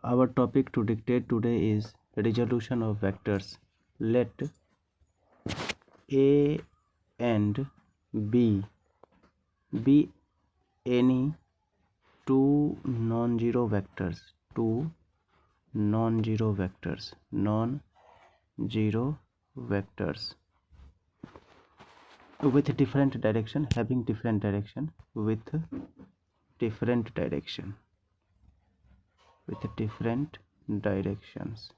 Our topic to dictate today is resolution of vectors. Let A and B be any two non-zero vectors. Two non-zero vectors. Non-zero vectors with different direction, having different direction, with different direction, with different directions.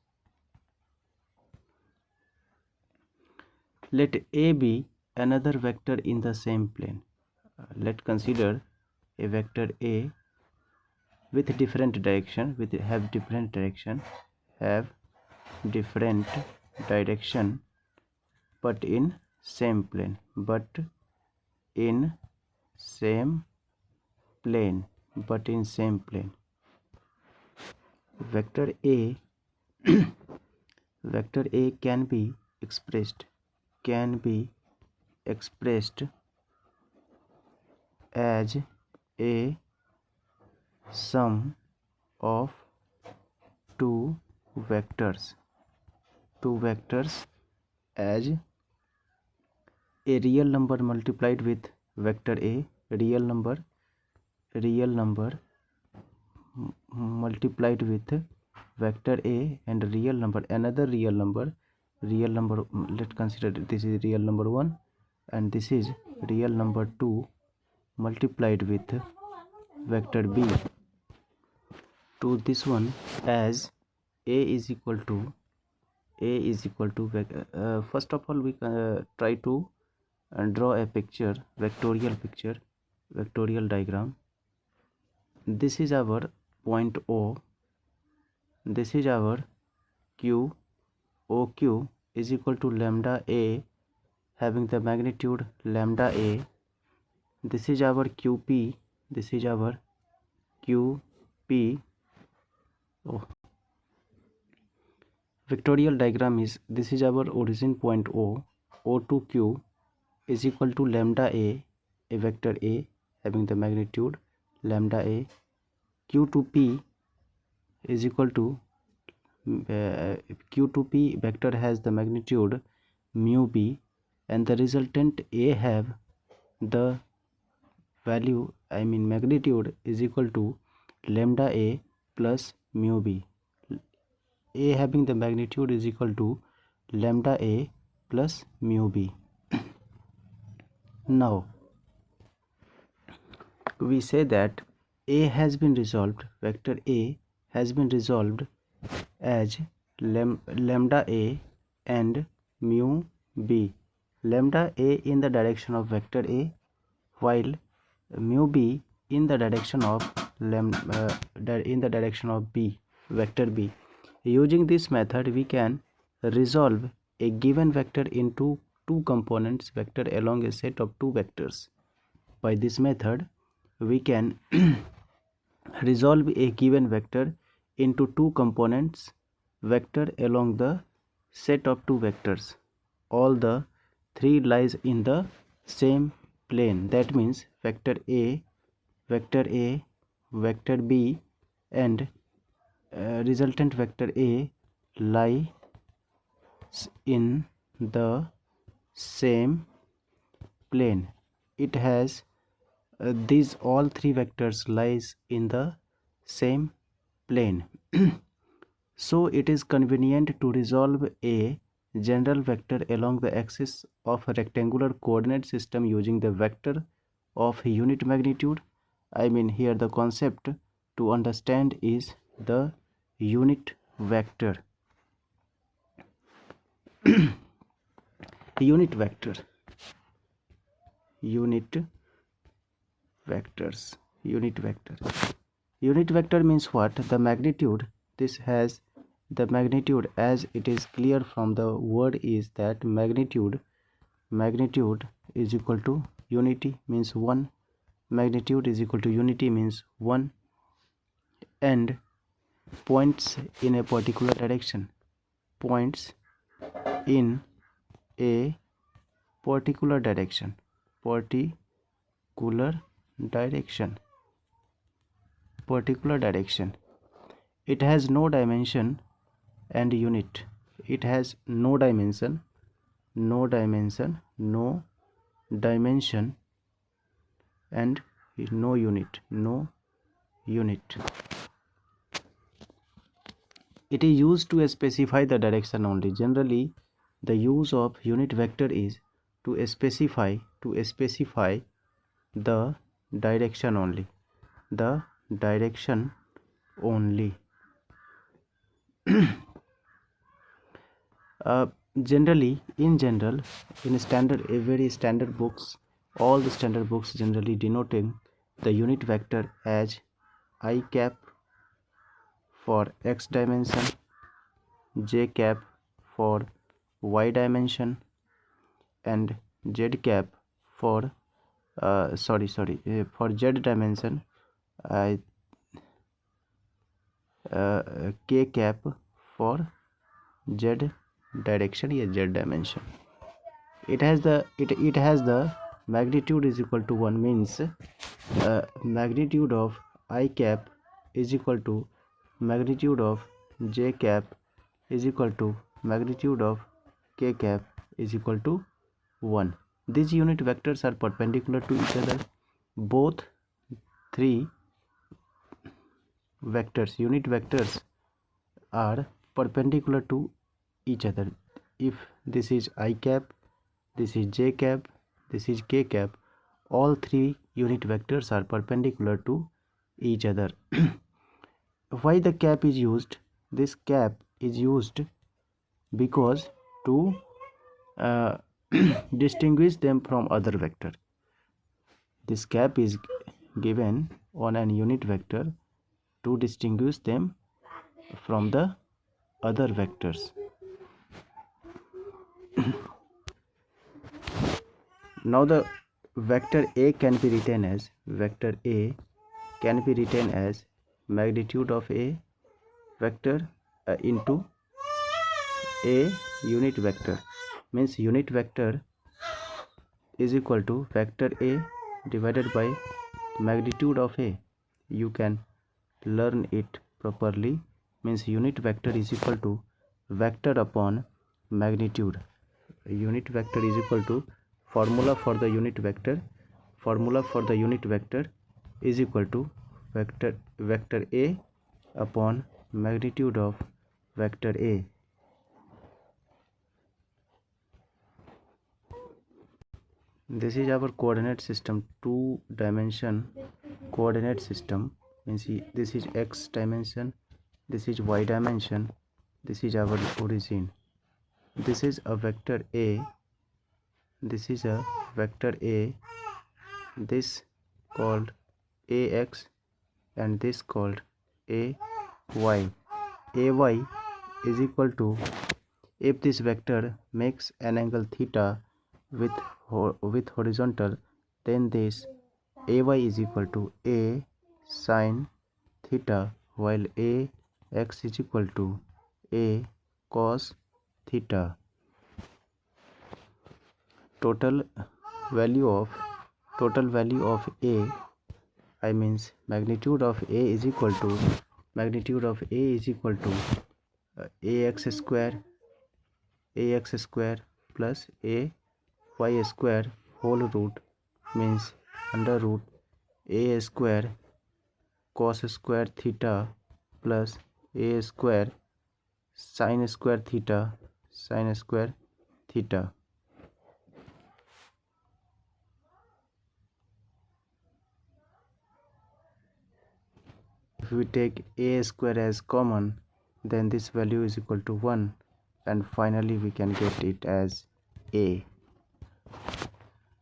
Let A be another vector in the same plane. Let's consider a vector A with different direction, have different direction, but in same plane, Vector A vector A can be expressed as a sum of two vectors as a real number multiplied with vector A, real number multiplied with vector A, and real number, another real number. Let's consider this is real number 1 and this is real number 2 multiplied with vector B. To this one, as A is equal to first of all we try to draw a picture, vectorial diagram. This is our point O, this is our Q. OQ is equal to lambda A, having the magnitude lambda A. This is our QP, Vectorial diagram is, this is our origin point O to Q is equal to lambda A vector A having the magnitude lambda A. Q to P is equal to Q to P vector has the magnitude mu B, and the resultant A have the value, magnitude is equal to lambda A plus mu B. A having the magnitude is equal to lambda A plus mu B. Now we say that A has been resolved, vector A has been resolved as lambda A and mu B. Lambda A in the direction of vector A, while mu B in the direction of B, vector B. Using this method, we can resolve a given vector into two components vector along a set of two vectors. By this method, we can resolve a given vector into two components vector along the set of two vectors. All the three lies in the same plane. That means vector A, vector B, and resultant vector A lies in the same plane. It has these all three vectors lies in the same plane. So it is convenient to resolve a general vector along the axis of a rectangular coordinate system using the vector of unit magnitude. Here the concept to understand is the unit vector. Unit vectors. Unit vector means what? The magnitude. This has the magnitude, as it is clear from the word, is that magnitude is equal to unity, means 1. Magnitude is equal to unity means 1, and points in a particular direction. Points in a particular direction. It has no dimension and unit. It has no dimension, no dimension, no dimension, and no unit, no unit. It is used to specify the direction only. Generally, the use of unit vector is to specify the direction only. The direction only. Generally, in standard, very standard books, all the standard books generally denoting the unit vector as I cap for x dimension, j cap for y dimension, and z cap for for z dimension, k cap for z direction या z dimension. It has the magnitude is equal to 1, means magnitude of I cap is equal to magnitude of j cap is equal to magnitude of k cap is equal to 1. These unit vectors are perpendicular to each other. Both three vectors, unit vectors, are perpendicular to each other. If this is I cap, this is j cap, this is k cap, all three unit vectors are perpendicular to each other. Why the cap is used? This cap is used because to distinguish them from other vector. This cap is given on an unit vector to distinguish them from the other vectors. Now the vector A can be written as magnitude of A vector into A unit vector, means unit vector is equal to vector A divided by magnitude of A. You can learn it properly, means unit vector is equal to vector upon magnitude. Unit vector is equal to formula for the unit vector is equal to vector A upon magnitude of vector A. This is our coordinate system, 2-dimension coordinate system, means this is x dimension, this is y dimension, this is our origin. This is a vector A, this is a vector A, this called ax and this called ay. Ay is equal to, if this vector makes an angle theta with horizontal, then this ay is equal to a sin theta, while ax is equal to a cos theta. Total value of A, I means magnitude of A is equal to ax square plus a y square whole root, means under root a square cos square theta plus a square sin square theta. If we take a square as common, then this value is equal to 1, and finally we can get it as a.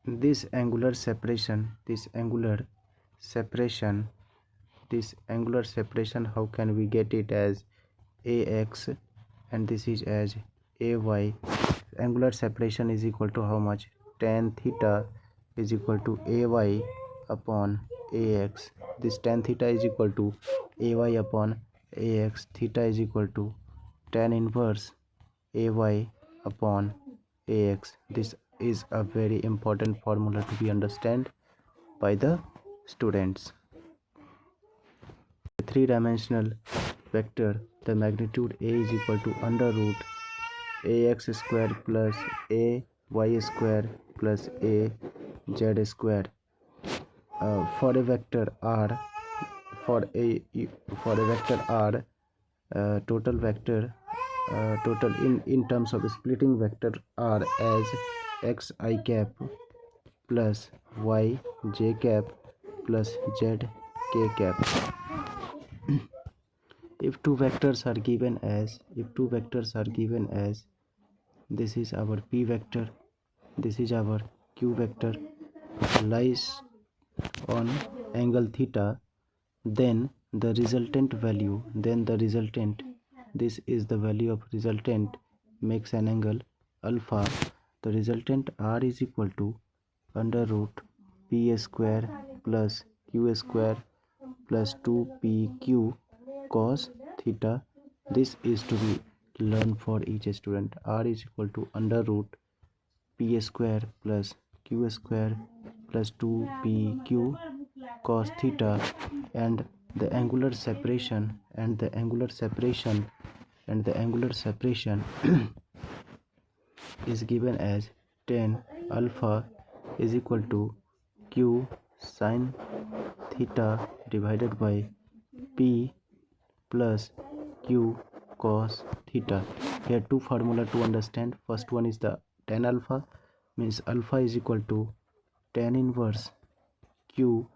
This angular separation, how can we get it as ax and this is as ay? Angular separation is equal to how much? Tan theta is equal to ay upon ax. This tan theta is equal to ay upon ax. Theta is equal to tan inverse ay upon ax. This is a very important formula to be understood by the students. Three-dimensional vector, the magnitude A is equal to under root ax square plus a y square plus a z square. For a vector r, for a vector r, total in terms of splitting vector r as x I cap plus y j cap plus z k cap. If two vectors are given as this is our p vector, this is our q vector, lies on angle theta, then the resultant value, this is the value of resultant, makes an angle alpha. The resultant r is equal to under root p square plus q square plus 2pq cos theta. This is to be learned for each student. R is equal to under root p square plus q square plus 2pq cos theta, and the angular separation is given as tan alpha is equal to q sin theta divided by p plus q cos theta. Here two formula to understand. First one is the tan alpha, means alpha is equal to tan inverse q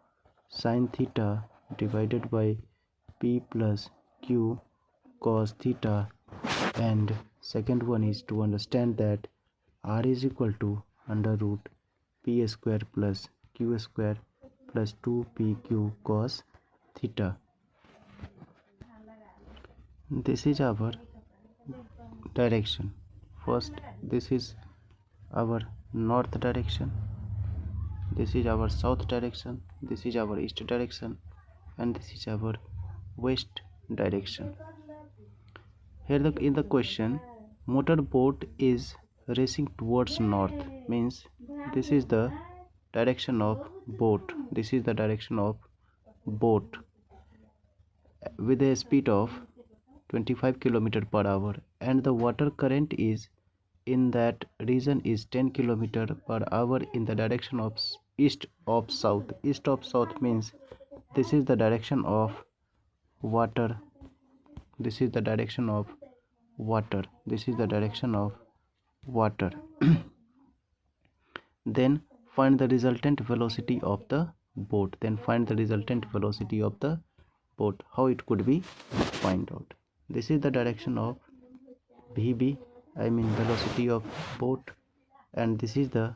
sin theta divided by p plus q cos theta, and second one is to understand that r is equal to under root p square plus q square plus 2pq cos theta. This is our direction. First, this is our north direction, this is our south direction, this is our east direction, and this is our west direction. Here in the question, motorboat is racing towards north, means this is the direction of boat, with a speed of 25 km per hour, and the water current is in that region is 10 km per hour in the direction of east of south. East of south means this is the direction of water, Then find the resultant velocity of the boat. How it could be find out? This is the direction of VB, I mean velocity of boat, and this is the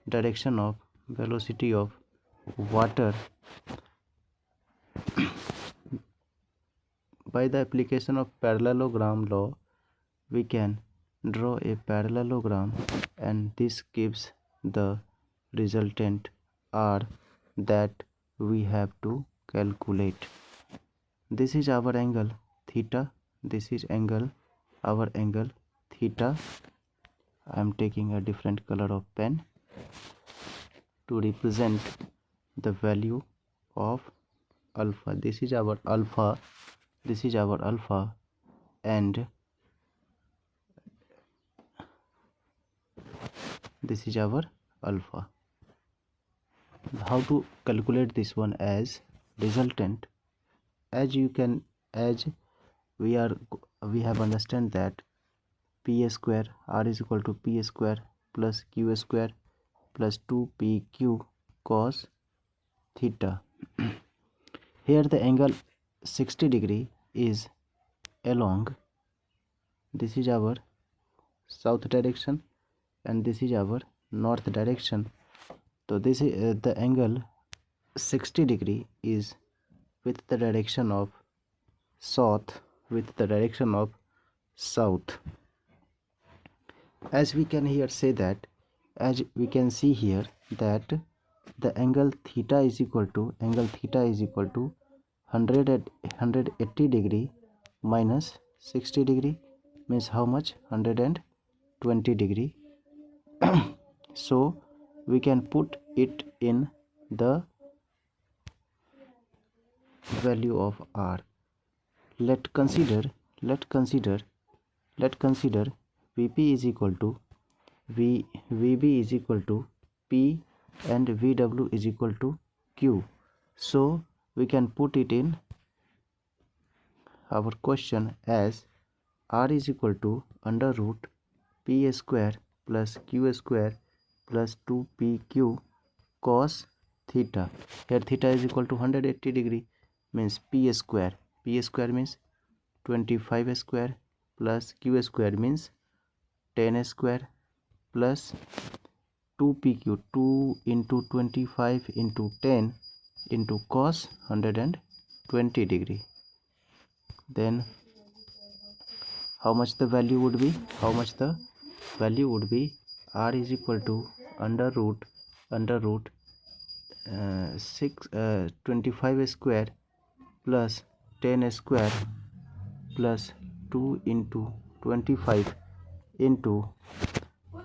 direction of velocity of water. By the application of parallelogram law, we can draw a parallelogram, and this gives the resultant R that we have to calculate. This is our angle theta, this is our angle theta. I am taking a different color of pen to represent the value of alpha. This is our alpha, and this is our alpha. How to calculate this one as resultant? As we have understand that p square, r is equal to p square plus q square plus 2pq cos theta. Here the angle 60 degree is along, this is our south direction and this is our north direction. So this is the angle 60 degree is with the direction of south, as we can here say that, as we can see here that the angle theta is equal to 180 degree minus 60 degree means how much? 120 degree. So we can put it in the value of r. let consider Vp is equal to Vb is equal to P and Vw is equal to Q. So we can put it in our question as R is equal to under root P square plus Q square plus 2PQ cos theta. Here theta is equal to 180 degree, means P square means 25 square plus Q square means 10 square plus 2PQ, 2 into 25 into 10 into cos 120 degree. Then how much the value would be? R is equal to under root 25 square plus 10 square plus 2 into 25 into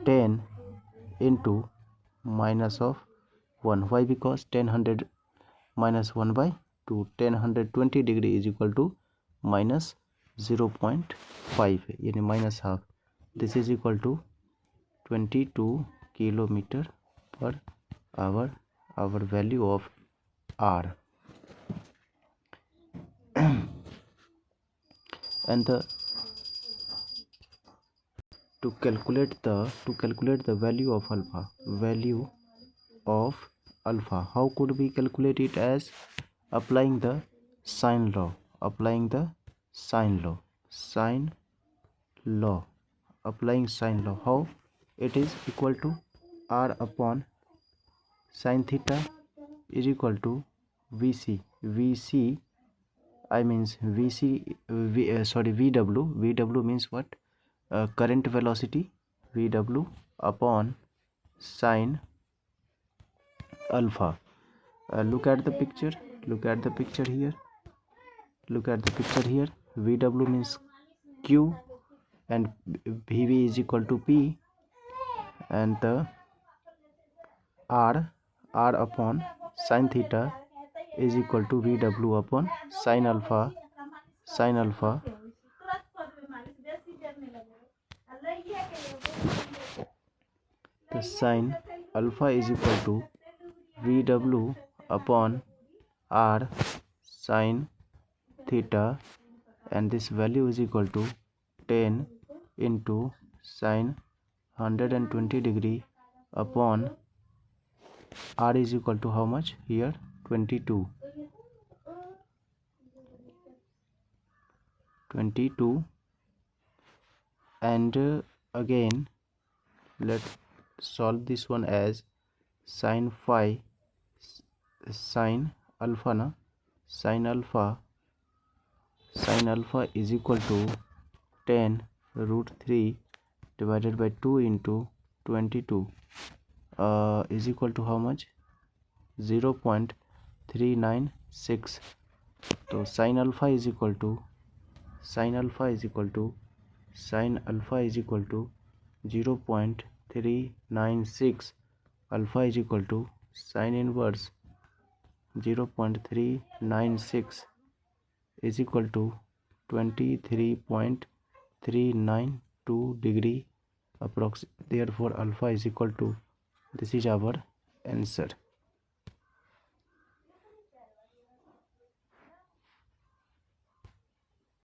10 into minus of 1. Why? Because 10 minus 1 by 2, 120 degree is equal to minus 0.5, yani minus half. This is equal to 22 kilometer per hour, our value of R. And to calculate the value of alpha, how could we calculate it? As applying the sine law, applying sine law. How? It is equal to R upon sine theta is equal to VC I means VW means what? Current velocity, VW upon sine alpha. Look at the picture here. VW means Q and VV is equal to P, and the R upon sine theta is equal to VW upon sine alpha. The sine alpha is equal to VW upon R sine theta, and this value is equal to 10 into sine 120 degree upon R is equal to how much here? 22. And again let's solve this one as sine alpha is equal to 10 root 3 divided by 2 into 22 is equal to how much? 0.396. So sine alpha is equal to 0.396. Alpha is equal to sine inverse 0.396 is equal to 23.392 degree approx. Therefore alpha is equal to, this is our answer.